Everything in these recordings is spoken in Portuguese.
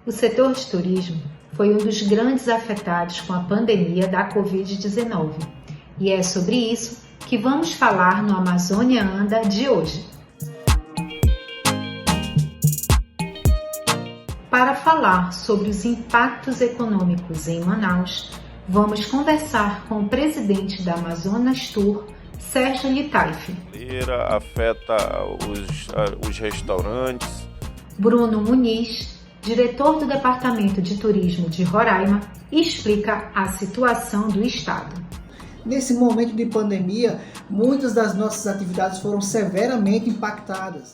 O setor de turismo foi um dos grandes afetados com a pandemia da Covid-19 e é sobre isso que vamos falar no Amazônia Anda de hoje. Para falar sobre os impactos econômicos em Manaus, vamos conversar com o presidente da Amazonas Tour, Sérgio Litaif. Afeta os restaurantes. Bruno Muniz, diretor do Departamento de Turismo de Roraima, explica a situação do estado. Nesse momento de pandemia, muitas das nossas atividades foram severamente impactadas.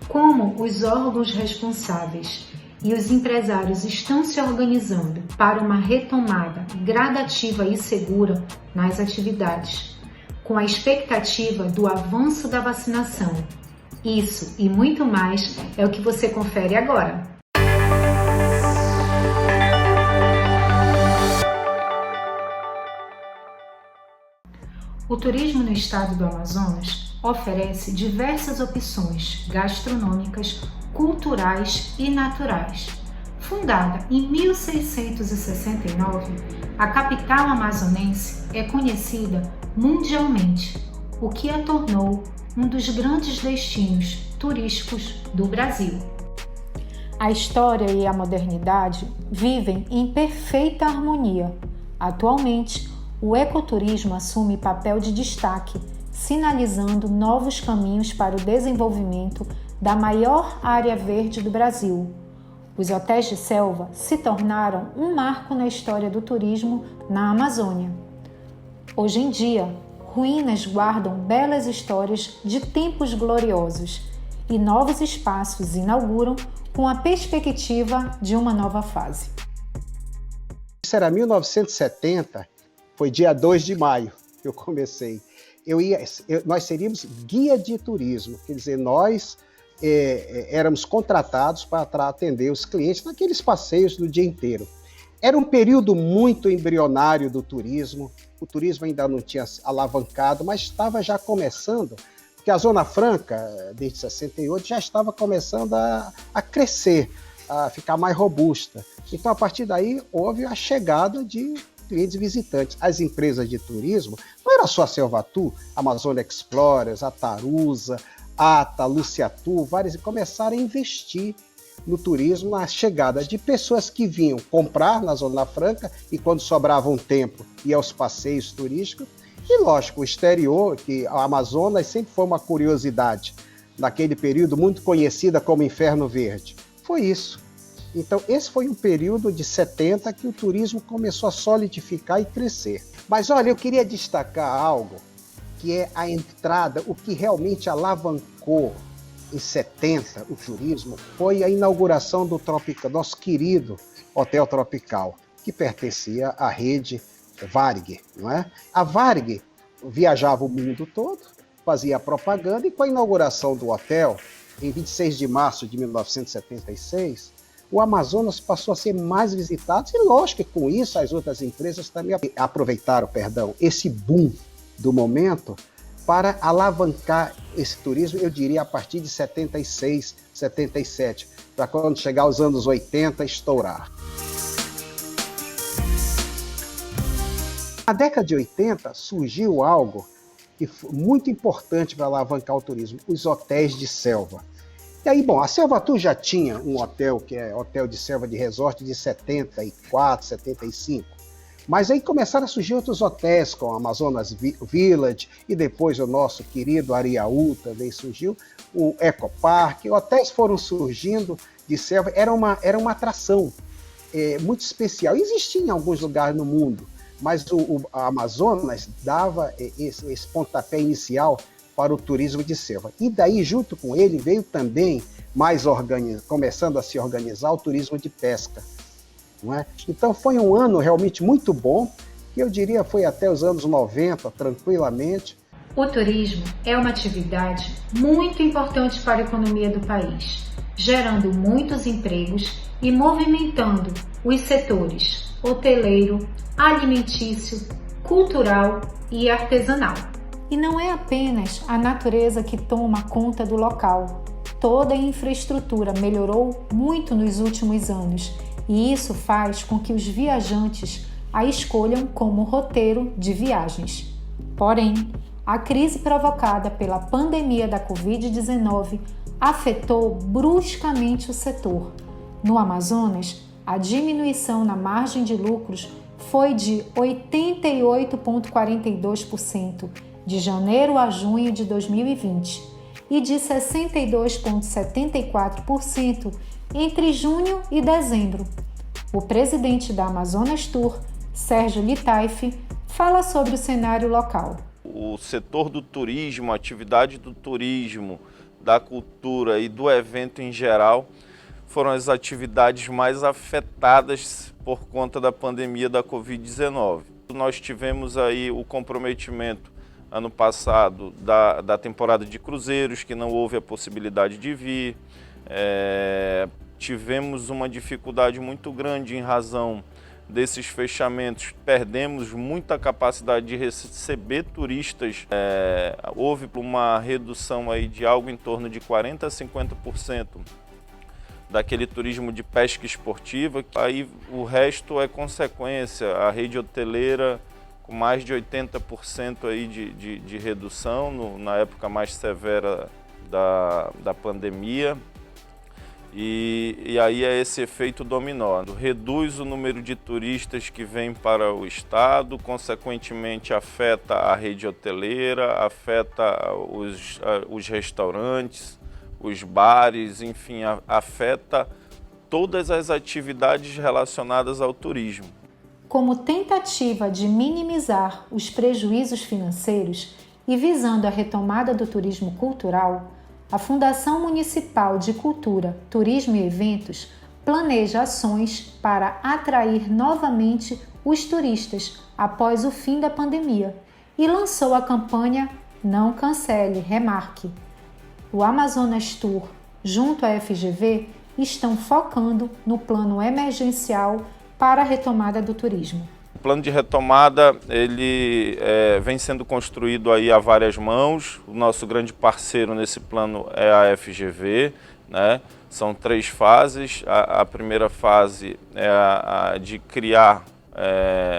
Como os órgãos responsáveis e os empresários estão se organizando para uma retomada gradativa e segura nas atividades, com a expectativa do avanço da vacinação. Isso e muito mais é o que você confere agora. O turismo no estado do Amazonas oferece diversas opções gastronômicas, culturais e naturais. Fundada em 1669, a capital amazonense é conhecida mundialmente, o que a tornou um dos grandes destinos turísticos do Brasil. A história e a modernidade vivem em perfeita harmonia. Atualmente, o ecoturismo assume papel de destaque, sinalizando novos caminhos para o desenvolvimento da maior área verde do Brasil. Os hotéis de selva se tornaram um marco na história do turismo na Amazônia. Hoje em dia, ruínas guardam belas histórias de tempos gloriosos e novos espaços inauguram com a perspectiva de uma nova fase. Isso era 1970, foi dia 2 de maio que eu comecei. Nós seríamos guia de turismo, quer dizer, nós éramos contratados para atender os clientes naqueles passeios do dia inteiro. Era um período muito embrionário do turismo, o turismo ainda não tinha alavancado, mas estava já começando, porque a Zona Franca, desde 68, já estava começando a crescer, a ficar mais robusta. Então, a partir daí, houve a chegada de clientes visitantes. As empresas de turismo, não era só a Selvatur, Amazônia Explorers, a Tarusa, ATA, Luciatur, várias, começaram a investir no turismo, na chegada de pessoas que vinham comprar na Zona Franca e quando sobrava um tempo ia aos passeios turísticos. E lógico, o exterior, que a Amazonas sempre foi uma curiosidade, naquele período muito conhecida como Inferno Verde. Foi isso. Então esse foi um período de 70 que o turismo começou a solidificar e crescer. Mas olha, eu queria destacar algo que é a entrada, o que realmente alavancou em 70 o turismo, foi a inauguração do nosso querido Hotel Tropical, que pertencia à rede Varig, não é? A Varig viajava o mundo todo, fazia propaganda e com a inauguração do hotel, em 26 de março de 1976, o Amazonas passou a ser mais visitado e lógico que com isso as outras empresas também aproveitaram, esse boom do momento para alavancar esse turismo, eu diria, a partir de 76, 77, para quando chegar aos anos 80, estourar. Na década de 80, surgiu algo que foi muito importante para alavancar o turismo, os hotéis de selva. E aí, bom, a Selvatur já tinha um hotel, que é Hotel de Selva de Resort, de 74, 75. Mas aí começaram a surgir outros hotéis, como Amazonas Village, e depois o nosso querido Ariaú também surgiu, o Ecopark. Hotéis foram surgindo de selva, era uma atração muito especial. Existia em alguns lugares no mundo, mas a Amazonas dava esse pontapé inicial para o turismo de selva. E daí, junto com ele, veio também, começando a se organizar, o turismo de pesca. Não é? Então foi um ano realmente muito bom, que eu diria foi até os anos 90, tranquilamente. O turismo é uma atividade muito importante para a economia do país, gerando muitos empregos e movimentando os setores hoteleiro, alimentício, cultural e artesanal. E não é apenas a natureza que toma conta do local. toda a infraestrutura melhorou muito nos últimos anos e isso faz com que os viajantes a escolham como roteiro de viagens. Porém, a crise provocada pela pandemia da Covid-19 afetou bruscamente o setor. No Amazonas, a diminuição na margem de lucros foi de 88,42% de janeiro a junho de 2020 e de 62,74% entre junho e dezembro. O presidente da Amazonas Tour, Sérgio Litaif, fala sobre o cenário local. O setor do turismo, a atividade do turismo, da cultura e do evento em geral foram as atividades mais afetadas por conta da pandemia da Covid-19. Nós tivemos aí o comprometimento ano passado da temporada de cruzeiros, que não houve a possibilidade de vir. Tivemos uma dificuldade muito grande em razão desses fechamentos, perdemos muita capacidade de receber turistas. Houve uma redução aí de algo em torno de 40% a 50% daquele turismo de pesca esportiva. Aí o resto é consequência, a rede hoteleira com mais de 80% aí de redução na época mais severa da pandemia. E aí é esse efeito dominó. Reduz o número de turistas que vêm para o estado, consequentemente afeta a rede hoteleira, afeta os restaurantes, os bares, enfim, afeta todas as atividades relacionadas ao turismo. Como tentativa de minimizar os prejuízos financeiros e visando a retomada do turismo cultural, a Fundação Municipal de Cultura, Turismo e Eventos planeja ações para atrair novamente os turistas após o fim da pandemia e lançou a campanha Não Cancele, Remarque. O Amazonas Tour, junto à FGV, estão focando no plano emergencial para a retomada do turismo. O plano de retomada ele vem sendo construído aí a várias mãos. O nosso grande parceiro nesse plano é a FGV, né? São 3 fases. A primeira fase é a de criar,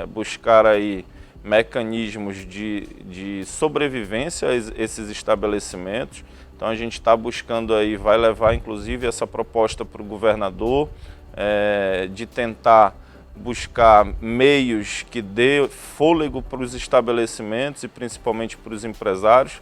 buscar aí mecanismos de sobrevivência a esses estabelecimentos. Então a gente está buscando aí, vai levar inclusive essa proposta para o governador, de tentar buscar meios que dê fôlego para os estabelecimentos e principalmente para os empresários.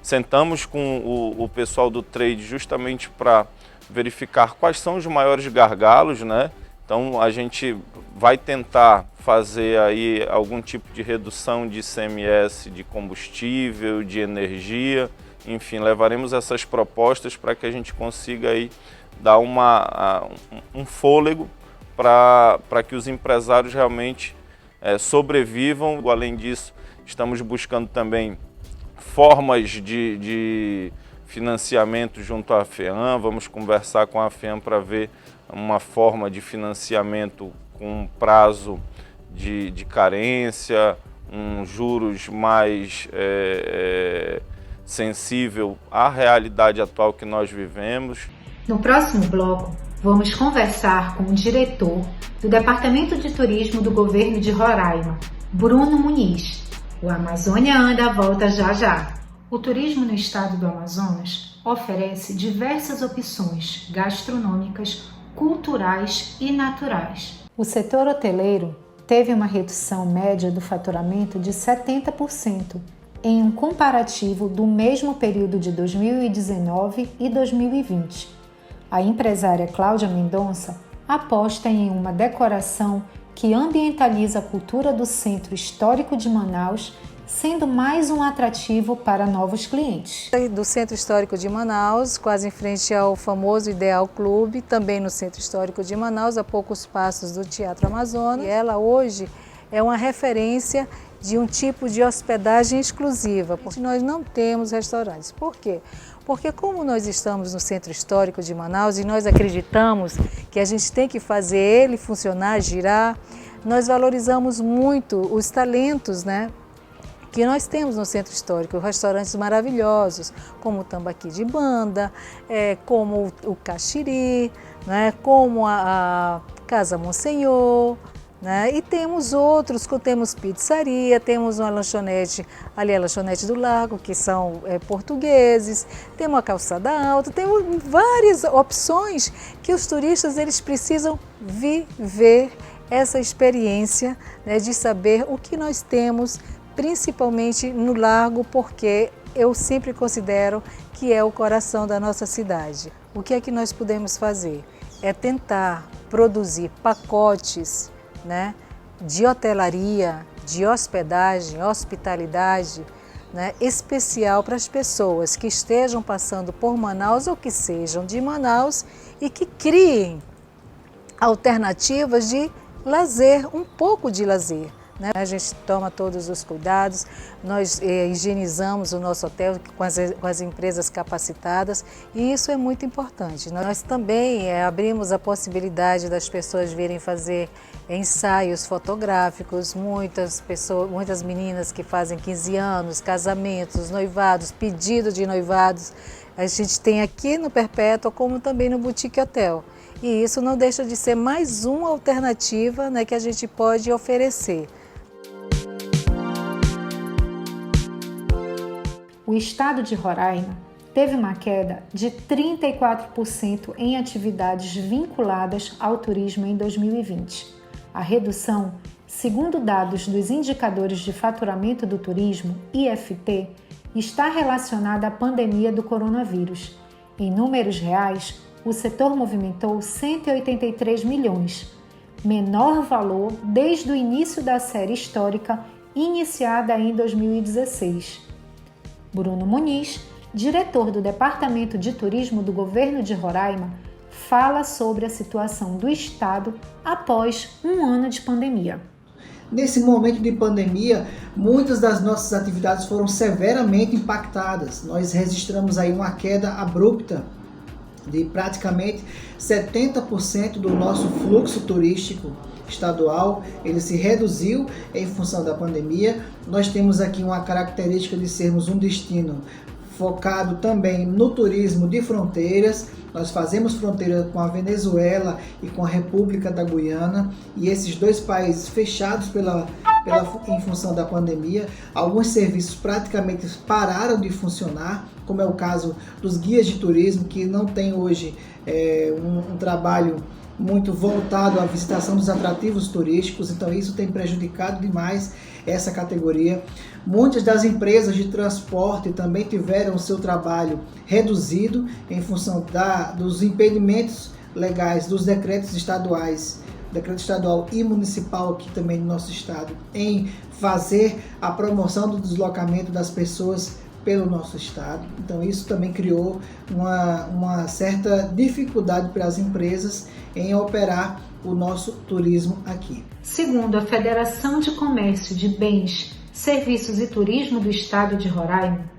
Sentamos com o pessoal do trade justamente para verificar quais são os maiores gargalos, né? Então a gente vai tentar fazer aí algum tipo de redução de ICMS de combustível, de energia, enfim, levaremos essas propostas para que a gente consiga aí dar um fôlego para que os empresários realmente sobrevivam. Além disso, estamos buscando também formas de financiamento junto à FEAM. Vamos conversar com a FEAM para ver uma forma de financiamento com prazo de carência, juros mais sensível à realidade atual que nós vivemos. No próximo bloco, vamos conversar com o diretor do Departamento de Turismo do Governo de Roraima, Bruno Muniz. O Amazônia Anda volta já já. O turismo no estado do Amazonas oferece diversas opções gastronômicas, culturais e naturais. O setor hoteleiro teve uma redução média do faturamento de 70% em um comparativo do mesmo período de 2019 e 2020. A empresária Cláudia Mendonça aposta em uma decoração que ambientaliza a cultura do Centro Histórico de Manaus, sendo mais um atrativo para novos clientes. Do Centro Histórico de Manaus, quase em frente ao famoso Ideal Clube, também no Centro Histórico de Manaus, a poucos passos do Teatro Amazonas. E ela hoje é uma referência de um tipo de hospedagem exclusiva, porque nós não temos restaurantes. Por quê? Porque como nós estamos no Centro Histórico de Manaus e nós acreditamos que a gente tem que fazer ele funcionar, girar, nós valorizamos muito os talentos, né, que nós temos no Centro Histórico, restaurantes maravilhosos, como o Tambaqui de Banda, como o Caxiri, né, como a Casa Monsenhor, né, e temos outros, temos pizzaria, temos uma lanchonete, ali a Lanchonete do Lago, que são portugueses, temos a Calçada Alta, temos várias opções que os turistas eles precisam viver essa experiência, né, de saber o que nós temos, principalmente no Largo, porque eu sempre considero que é o coração da nossa cidade. O que é que nós podemos fazer? É tentar produzir pacotes, né, de hotelaria, de hospedagem, hospitalidade, né, especial para as pessoas que estejam passando por Manaus ou que sejam de Manaus e que criem alternativas de lazer, um pouco de lazer. A gente toma todos os cuidados, nós higienizamos o nosso hotel com as empresas capacitadas e isso é muito importante. Nós também abrimos a possibilidade das pessoas virem fazer ensaios fotográficos, muitas meninas que fazem 15 anos, casamentos, noivados, pedido de noivados, a gente tem aqui no Perpétua como também no Boutique Hotel. E isso não deixa de ser mais uma alternativa, né, que a gente pode oferecer. O estado de Roraima teve uma queda de 34% em atividades vinculadas ao turismo em 2020. A redução, segundo dados dos Indicadores de Faturamento do Turismo, IFT, está relacionada à pandemia do coronavírus. Em números reais, o setor movimentou 183 milhões, menor valor desde o início da série histórica iniciada em 2016. Bruno Muniz, diretor do Departamento de Turismo do Governo de Roraima, fala sobre a situação do estado após um ano de pandemia. Nesse momento de pandemia, muitas das nossas atividades foram severamente impactadas. Nós registramos aí uma queda abrupta de praticamente 70% do nosso fluxo turístico estadual, ele se reduziu em função da pandemia. Nós temos aqui uma característica de sermos um destino focado também no turismo de fronteiras. Nós fazemos fronteira com a Venezuela e com a República da Guiana, e esses dois países fechados em função da pandemia, alguns serviços praticamente pararam de funcionar, como é o caso dos guias de turismo, que não tem hoje um trabalho muito voltado à visitação dos atrativos turísticos, então isso tem prejudicado demais essa categoria. Muitas das empresas de transporte também tiveram o seu trabalho reduzido em função dos impedimentos legais dos decretos estaduais, decreto estadual e municipal aqui também no nosso estado, em fazer a promoção do deslocamento das pessoas pelo nosso estado. Então isso também criou uma certa dificuldade para as empresas em operar o nosso turismo aqui. Segundo a Federação de Comércio de Bens, Serviços e Turismo do Estado de Roraima,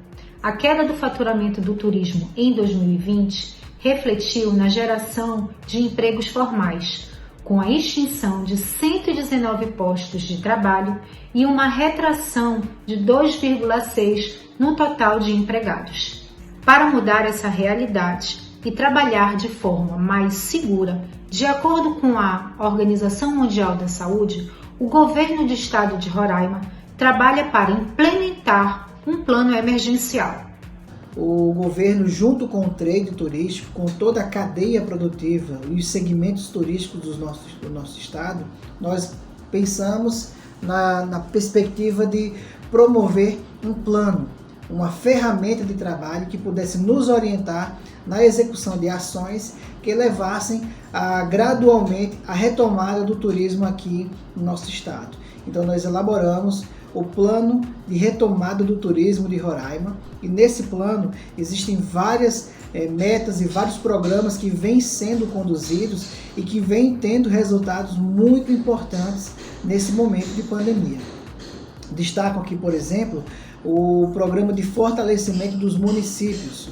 a queda do faturamento do turismo em 2020 refletiu na geração de empregos formais, com a extinção de 119 postos de trabalho e uma retração de 2,6 no total de empregados. Para mudar essa realidade e trabalhar de forma mais segura, de acordo com a Organização Mundial da Saúde, o Governo do Estado de Roraima trabalha para implementar um plano emergencial. O governo, junto com o trade turístico, com toda a cadeia produtiva e os segmentos turísticos do nosso estado, nós pensamos na perspectiva de promover um plano, uma ferramenta de trabalho que pudesse nos orientar na execução de ações que levassem gradualmente a retomada do turismo aqui no nosso estado. Então nós elaboramos o plano de retomada do turismo de Roraima, e nesse plano existem várias metas e vários programas que vêm sendo conduzidos e que vêm tendo resultados muito importantes nesse momento de pandemia. Destaco aqui, por exemplo, o programa de fortalecimento dos municípios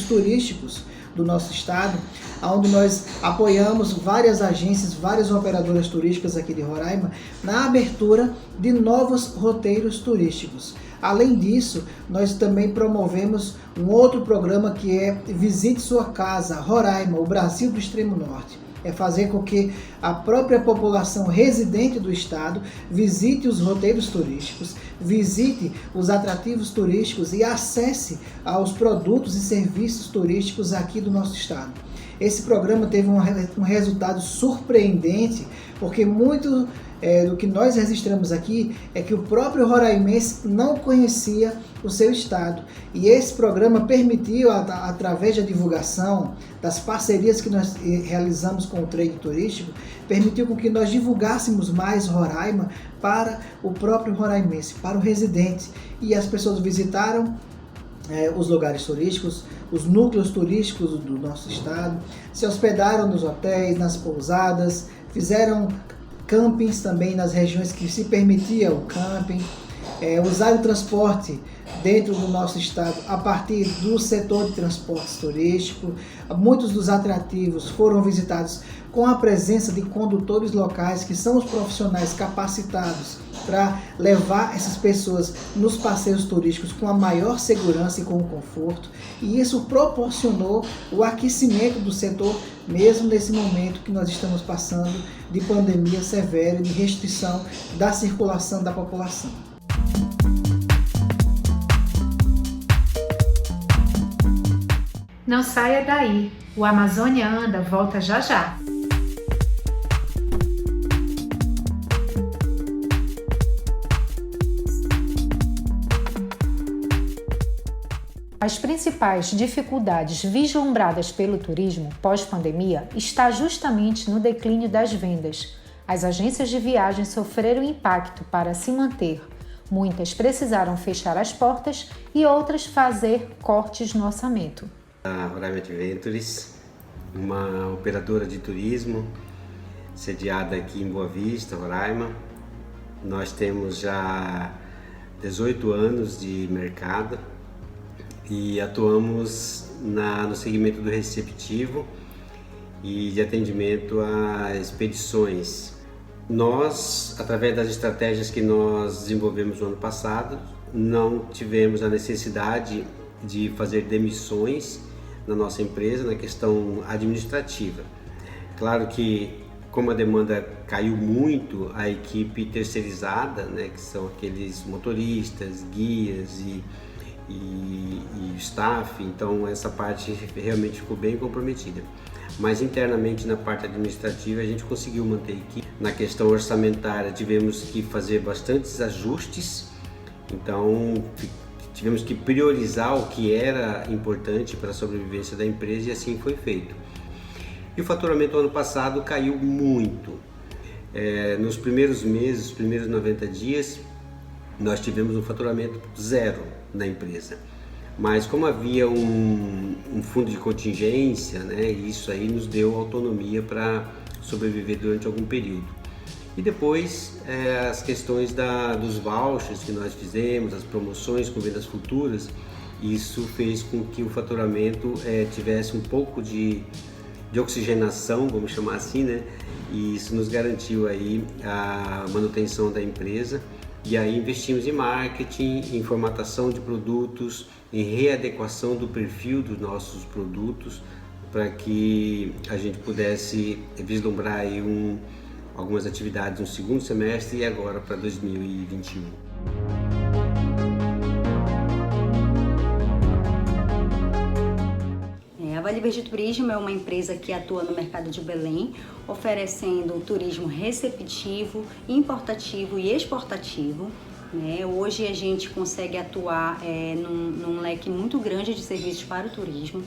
turísticos, do nosso estado, onde nós apoiamos várias agências, várias operadoras turísticas aqui de Roraima na abertura de novos roteiros turísticos. Além disso, nós também promovemos um outro programa que é Visite Sua Casa, Roraima, o Brasil do Extremo Norte. É fazer com que a própria população residente do estado visite os roteiros turísticos, visite os atrativos turísticos e acesse aos produtos e serviços turísticos aqui do nosso estado. Esse programa teve um resultado surpreendente, porque muito do que nós registramos aqui é que o próprio roraimense não conhecia o seu estado. E esse programa permitiu, através da divulgação, das parcerias que nós realizamos com o trade turístico, permitiu com que nós divulgássemos mais Roraima para o próprio roraimense, para o residente. E as pessoas visitaram os lugares turísticos, os núcleos turísticos do nosso estado, se hospedaram nos hotéis, nas pousadas, fizeram campings também nas regiões que se permitia o camping, usaram o transporte dentro do nosso estado a partir do setor de transportes turístico. Muitos dos atrativos foram visitados com a presença de condutores locais, que são os profissionais capacitados para levar essas pessoas nos passeios turísticos com a maior segurança e com conforto. E isso proporcionou o aquecimento do setor, mesmo nesse momento que nós estamos passando de pandemia severa e de restrição da circulação da população. Não saia daí, o Amazônia Anda volta já já. As principais dificuldades vislumbradas pelo turismo pós-pandemia está justamente no declínio das vendas. As agências de viagem sofreram impacto para se manter. Muitas precisaram fechar as portas e outras fazer cortes no orçamento. A Roraima Adventures, uma operadora de turismo sediada aqui em Boa Vista, Roraima. Nós temos já 18 anos de mercado e atuamos no segmento do receptivo e de atendimento a expedições. Nós, através das estratégias que nós desenvolvemos no ano passado, não tivemos a necessidade de fazer demissões na nossa empresa na questão administrativa. Claro que, como a demanda caiu muito, a equipe terceirizada, que são aqueles motoristas, guias e staff, então essa parte realmente ficou bem comprometida. Mas internamente na parte administrativa a gente conseguiu manter a equipe. Na questão orçamentária tivemos que fazer bastantes ajustes, então tivemos que priorizar o que era importante para a sobrevivência da empresa e assim foi feito. E o faturamento ano passado caiu muito. Nos primeiros meses, os primeiros 90 dias, nós tivemos um faturamento zero na empresa. Mas como havia um fundo de contingência, isso aí nos deu autonomia para sobreviver durante algum período. E depois as questões dos vouchers que nós fizemos, as promoções com vendas futuras, isso fez com que o faturamento tivesse um pouco de oxigenação, vamos chamar assim, e isso nos garantiu aí a manutenção da empresa. E aí investimos em marketing, em formatação de produtos, em readequação do perfil dos nossos produtos, para que a gente pudesse vislumbrar aí algumas atividades no segundo semestre e agora para 2021. A Vale Verde Turismo é uma empresa que atua no mercado de Belém, oferecendo turismo receptivo, importativo e exportativo. Hoje a gente consegue atuar num leque muito grande de serviços para o turismo.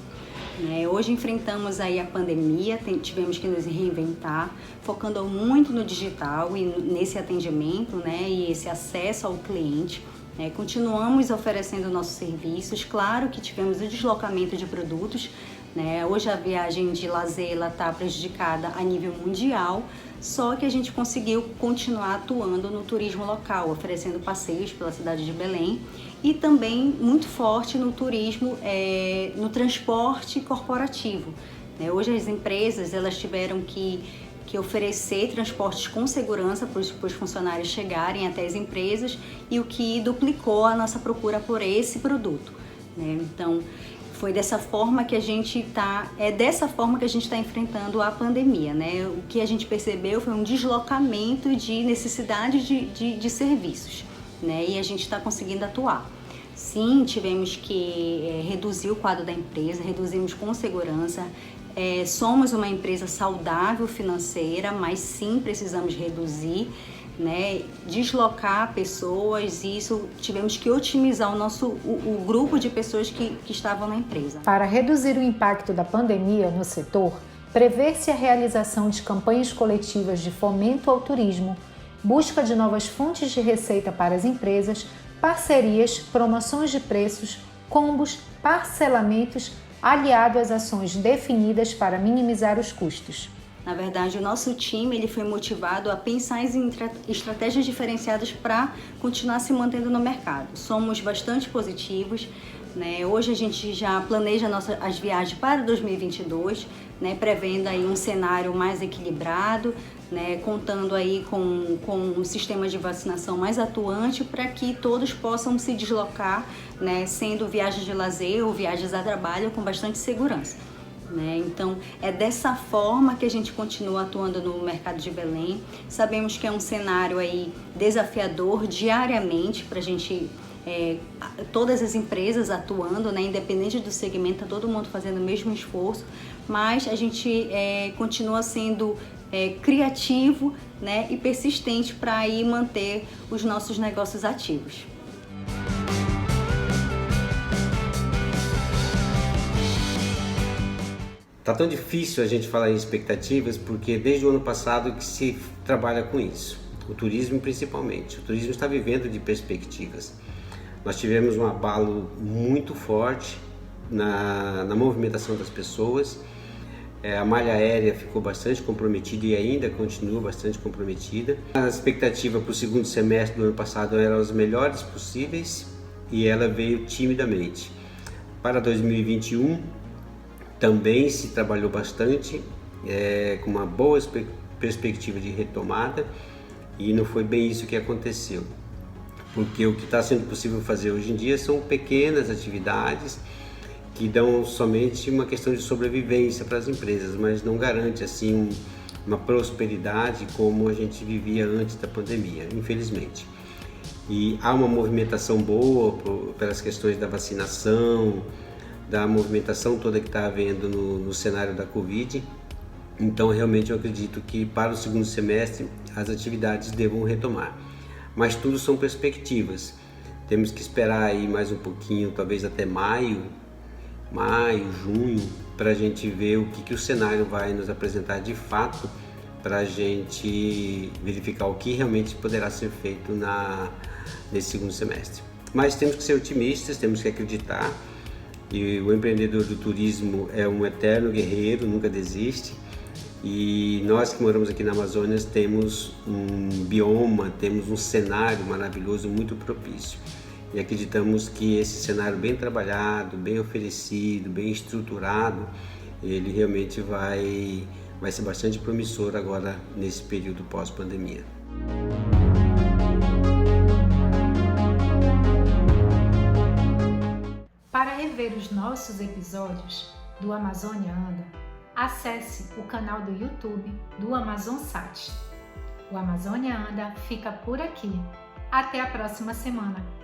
Hoje enfrentamos aí a pandemia, tivemos que nos reinventar, focando muito no digital e nesse atendimento, e esse acesso ao cliente. Continuamos oferecendo nossos serviços, claro que tivemos o deslocamento de produtos. Hoje a viagem de lazer está prejudicada a nível mundial, só que a gente conseguiu continuar atuando no turismo local, oferecendo passeios pela cidade de Belém e também muito forte no turismo, no transporte corporativo. Hoje as empresas elas tiveram que oferecer transportes com segurança para os funcionários chegarem até as empresas, e o que duplicou a nossa procura por esse produto. Então, foi dessa forma que a gente está enfrentando a pandemia. O que a gente percebeu foi um deslocamento de necessidades de serviços, e a gente está conseguindo atuar. Sim, tivemos que reduzir o quadro da empresa, reduzimos com segurança. Somos uma empresa saudável financeira, mas sim precisamos reduzir, deslocar pessoas, e isso tivemos que otimizar o grupo de pessoas que estavam na empresa. Para reduzir o impacto da pandemia no setor, prevê-se a realização de campanhas coletivas de fomento ao turismo, busca de novas fontes de receita para as empresas, parcerias, promoções de preços, combos, parcelamentos, aliado às ações definidas para minimizar os custos. Na verdade, o nosso time ele foi motivado a pensar em estratégias diferenciadas para continuar se mantendo no mercado. Somos bastante positivos. Hoje a gente já planeja as viagens para 2022, prevendo aí um cenário mais equilibrado, contando aí com um sistema de vacinação mais atuante para que todos possam se deslocar, sendo viagens de lazer ou viagens a trabalho com bastante segurança. Então, é dessa forma que a gente continua atuando no mercado de Belém. Sabemos que é um cenário aí desafiador diariamente para a gente, todas as empresas atuando, independente do segmento, tá todo mundo fazendo o mesmo esforço, mas a gente continua sendo criativo, e persistente para aí manter os nossos negócios ativos. Tá tão difícil a gente falar em expectativas porque desde o ano passado que se trabalha com isso, o turismo principalmente. O turismo está vivendo de perspectivas. Nós tivemos um abalo muito forte na movimentação das pessoas. A malha aérea ficou bastante comprometida e ainda continua bastante comprometida. A expectativa para o segundo semestre do ano passado eram as melhores possíveis e ela veio timidamente. Para 2021, também se trabalhou bastante, com uma boa perspectiva de retomada, e não foi bem isso que aconteceu. Porque o que está sendo possível fazer hoje em dia são pequenas atividades que dão somente uma questão de sobrevivência para as empresas, mas não garante assim uma prosperidade como a gente vivia antes da pandemia, infelizmente. E há uma movimentação boa pelas questões da vacinação, da movimentação toda que está havendo no cenário da Covid. Então realmente eu acredito que para o segundo semestre as atividades devam retomar. Mas tudo são perspectivas. Temos que esperar aí mais um pouquinho, talvez até maio, junho, para a gente ver o que o cenário vai nos apresentar de fato, para a gente verificar o que realmente poderá ser feito nesse segundo semestre. Mas temos que ser otimistas, temos que acreditar. E o empreendedor do turismo é um eterno guerreiro, nunca desiste. E nós que moramos aqui na Amazônia temos um bioma, temos um cenário maravilhoso, muito propício. E acreditamos que esse cenário bem trabalhado, bem oferecido, bem estruturado, ele realmente vai ser bastante promissor agora nesse período pós-pandemia. Para rever os nossos episódios do Amazônia Anda, acesse o canal do YouTube do AmazonSat. O Amazônia Anda fica por aqui. Até a próxima semana!